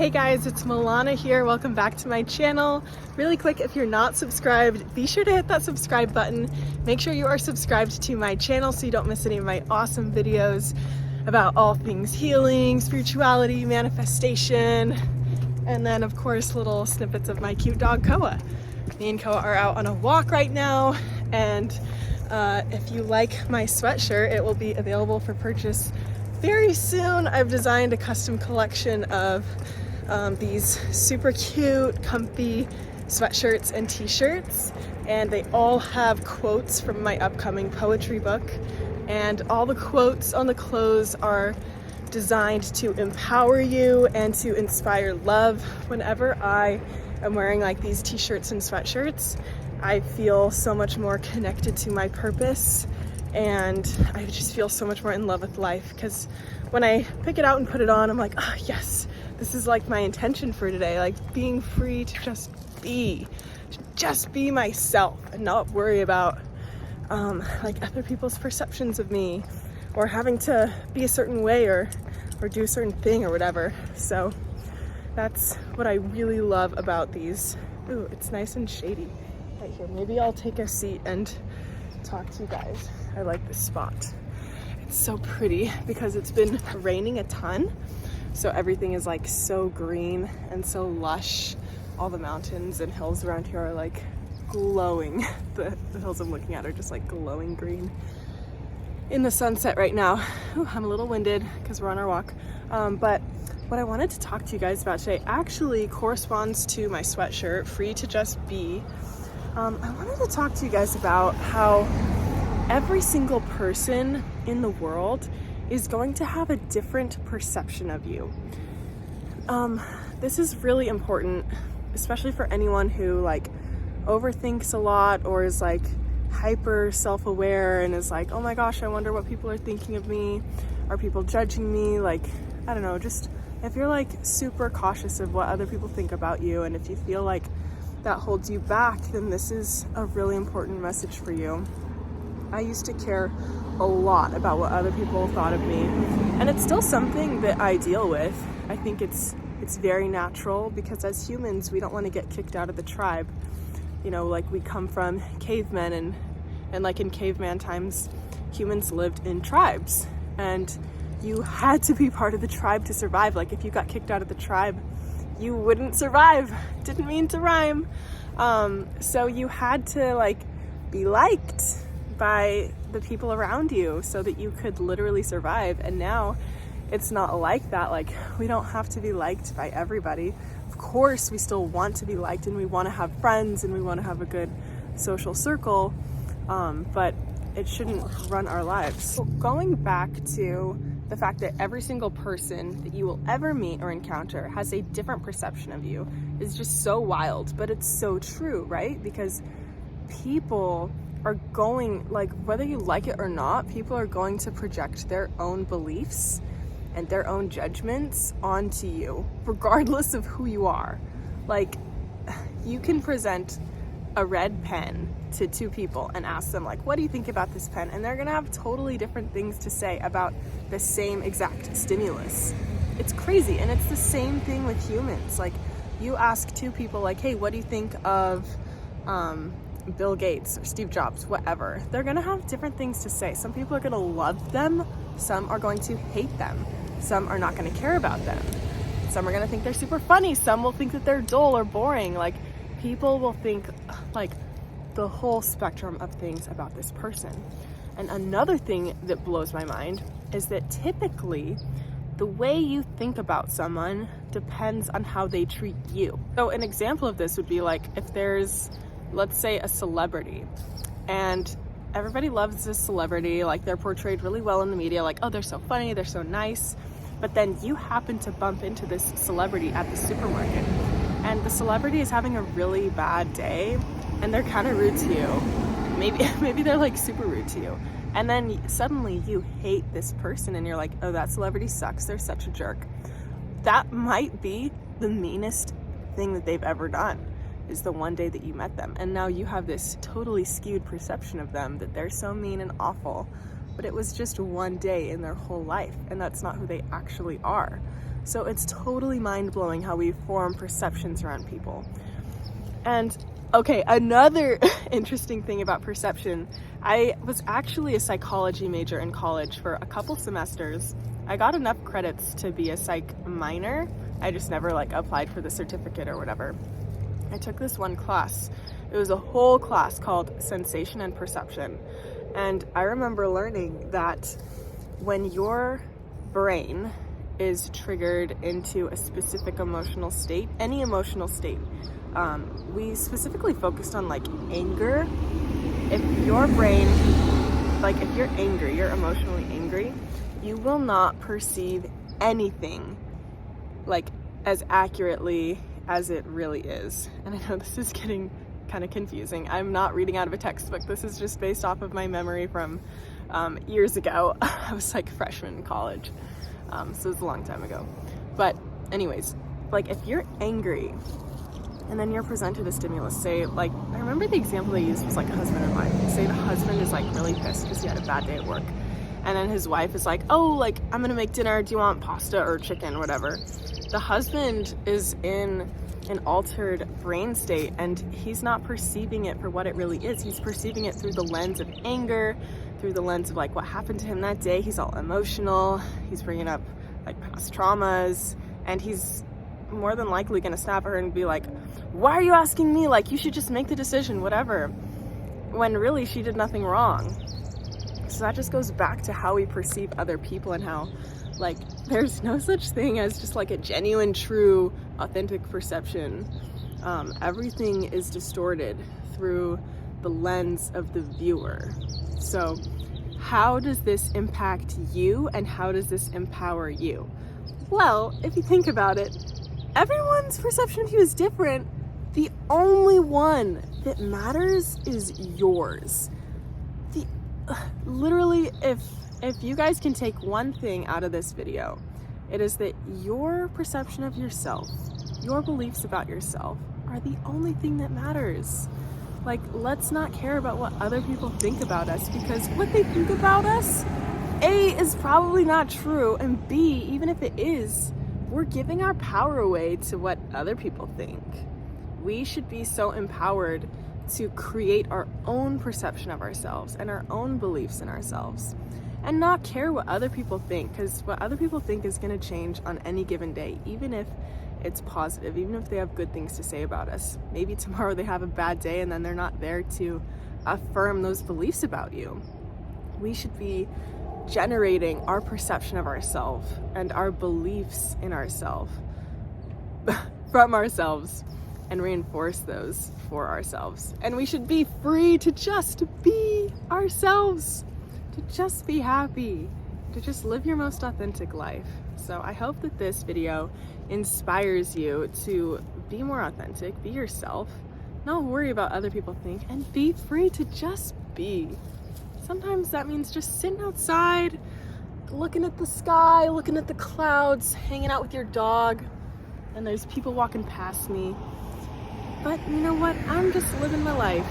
Hey guys, it's Milana here. Welcome back to my channel. Really quick, if you're not subscribed, be sure to hit that subscribe button. Make sure you are subscribed to my channel so you don't miss any of my awesome videos about all things healing, spirituality, manifestation, and then of course little snippets of my cute dog Koa. Me and Koa are out on a walk right now, and if you like my sweatshirt, it will be available for purchase very soon. I've designed a custom collection of these super cute, comfy sweatshirts and t-shirts, and they all have quotes from my upcoming poetry book, and all the quotes on the clothes are designed to empower you and to inspire love. Whenever I am wearing like these t-shirts and sweatshirts, I feel so much more connected to my purpose, and I just feel so much more in love with life, because when I pick it out and put it on, I'm like, oh yes, this is like my intention for today, like being free to just be myself and not worry about like other people's perceptions of me, or having to be a certain way or do a certain thing or whatever. So that's what I really love about these. Ooh, it's nice and shady right here. Maybe I'll take a seat and talk to you guys. I like this spot. It's so pretty because it's been raining a ton, so everything is like so green and so lush. All the mountains and hills around here are like glowing. The hills I'm looking at are just like glowing green in the sunset right now. Ooh, I'm a little winded because we're on our walk, but what I wanted to talk to you guys about today actually corresponds to my sweatshirt, Free to Just Be. I wanted to talk to you guys about how every single person in the world is going to have a different perception of you. This is really important, especially for anyone who like overthinks a lot or is like hyper self-aware and is like, oh my gosh, I wonder what people are thinking of me. Are people judging me? Like, I don't know, just if you're like super cautious of what other people think about you, and if you feel like that holds you back, then this is a really important message for you. I used to care a lot about what other people thought of me, and it's still something that I deal with. I think it's very natural, because as humans we don't want to get kicked out of the tribe. You know, like we come from cavemen, and like in caveman times humans lived in tribes, and you had to be part of the tribe to survive. Like if you got kicked out of the tribe, you wouldn't survive. Didn't mean to rhyme. So you had to like be liked by the people around you so that you could literally survive. And now it's not like that. Like, we don't have to be liked by everybody. Of course we still want to be liked, and we want to have friends, and we want to have a good social circle, but it shouldn't run our lives. So going back to the fact that every single person that you will ever meet or encounter has a different perception of you is just so wild, but it's so true, right? Because people are going, like, whether you like it or not, people are going to project their own beliefs and their own judgments onto you, regardless of who you are. Like, you can present a red pen to two people and ask them, like, what do you think about this pen? And they're gonna have totally different things to say about the same exact stimulus. It's crazy. And it's the same thing with humans. Like, you ask two people, like, hey, what do you think of Bill Gates or Steve Jobs, whatever. They're gonna have different things to say. Some people are gonna love them, some are going to hate them, some are not gonna care about them, some are gonna think they're super funny, some will think that they're dull or boring. Like, people will think like the whole spectrum of things about this person. And another thing that blows my mind is that typically the way you think about someone depends on how they treat you. So an example of this would be like, if there's, let's say, a celebrity, and everybody loves this celebrity, like they're portrayed really well in the media, like, oh, they're so funny, they're so nice, but then you happen to bump into this celebrity at the supermarket, and the celebrity is having a really bad day, and they're kind of rude to you. Maybe they're like super rude to you, and then suddenly you hate this person, and you're like, oh, that celebrity sucks, they're such a jerk. That might be the meanest thing that they've ever done, is the one day that you met them, and now you have this totally skewed perception of them, that they're so mean and awful, but it was just one day in their whole life, and that's not who they actually are. So it's totally mind-blowing how we form perceptions around people. And okay, another interesting thing about perception, I was actually a psychology major in college for a couple semesters. I got enough credits to be a psych minor. I just never like applied for the certificate or whatever. I took this one class. It was a whole class called Sensation and Perception. And I remember learning that when your brain is triggered into a specific emotional state, any emotional state, we specifically focused on like anger. If your brain, like if you're angry, you're emotionally angry, you will not perceive anything like as accurately as it really is. And I know this is getting kind of confusing. I'm not reading out of a textbook. This is just based off of my memory from years ago. I was like a freshman in college, so it was a long time ago. But anyways, like if you're angry and then you're presented a stimulus, say like, I remember the example they used was like husband and wife. Say the husband is like really pissed because he had a bad day at work. And then his wife is like, oh, like I'm gonna make dinner. Do you want pasta or chicken, whatever? The husband is in an altered brain state and he's not perceiving it for what it really is. He's perceiving it through the lens of anger, through the lens of like what happened to him that day. He's all emotional. He's bringing up like past traumas, and he's more than likely gonna snap at her and be like, why are you asking me? Like, you should just make the decision, whatever. When really she did nothing wrong. So that just goes back to how we perceive other people and how like there's no such thing as just like a genuine, true, authentic perception. Everything is distorted through the lens of the viewer. So how does this impact you and how does this empower you? Well, if you think about it, everyone's perception of you is different. The only one that matters is yours. Literally, if you guys can take one thing out of this video, it is that your perception of yourself, your beliefs about yourself are the only thing that matters. Like, let's not care about what other people think about us, because what they think about us, A, is probably not true, and B, even if it is, we're giving our power away to what other people think. We should be so empowered to create our own perception of ourselves and our own beliefs in ourselves and not care what other people think, because what other people think is going to change on any given day, even if it's positive, even if they have good things to say about us. Maybe tomorrow they have a bad day and then they're not there to affirm those beliefs about you. We should be generating our perception of ourselves and our beliefs in ourselves from ourselves and reinforce those for ourselves. And we should be free to just be ourselves, to just be happy, to just live your most authentic life. So I hope that this video inspires you to be more authentic, be yourself, not worry about other people think, and be free to just be. Sometimes that means just sitting outside, looking at the sky, looking at the clouds, hanging out with your dog, and there's people walking past me. But you know what? I'm just living my life.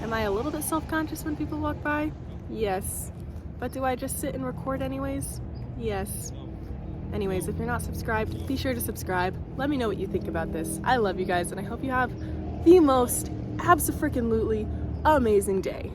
Am I a little bit self-conscious when people walk by? Yes. But do I just sit and record anyways? Yes. Anyways, if you're not subscribed, be sure to subscribe. Let me know what you think about this. I love you guys, and I hope you have the most abso-freaking-lutely amazing day.